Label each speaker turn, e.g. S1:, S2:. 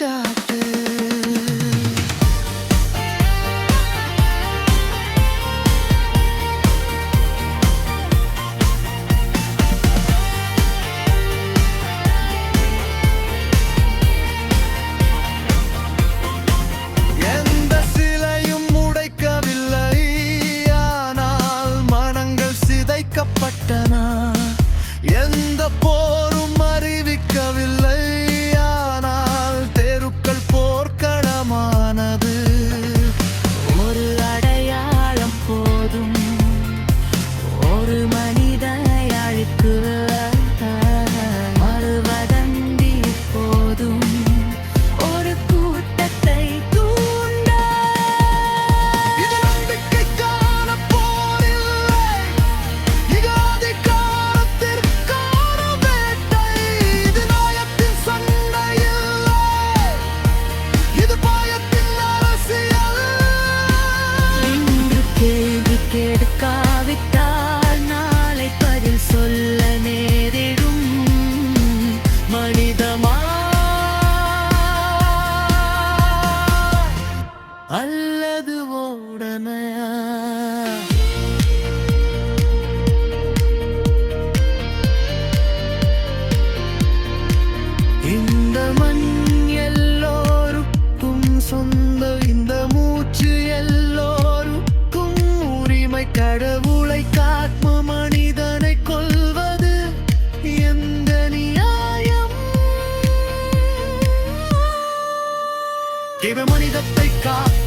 S1: குற்றச்சாட்டு. எந்த சிலையும் உடைக்கவில்லை, ஆனால் மனங்கள் சிதைக்கப்பட்டன. எந்த போரும் அறிவிக்கவில்லை, ஆனால் தெருக்கள் போர்க்களமானது.
S2: ஒரு அடையாளம் போதும் ஒரு மனிதனை அழிக்க, மறுவதந்தி போதும் ஒரு கூட்டத்தை தூண்ட.
S1: இது நம்பிக்கைக்கான போர் இல்லை, இது அதிகாரத்திற்கான வேட்டை. இது நியாயத்தின் சண்டை இல்லை, இது பயத்தின் அரசியல்.
S2: இன்று கேள்வி கேட்காவிட்டால் நாளை பதில் சொல்ல நேரிடும். மனிதமா அல்லது ஓடமையா?
S1: இந்த மண் எல்லோருக்கும் சொந்த, இந்த மூச்சு எல்லோருக்கும் உரிமை. கடவுளை காத்ம மனிதனை கொல்வது எந்த நியாயம்? இவ மனிதத்தை காக்க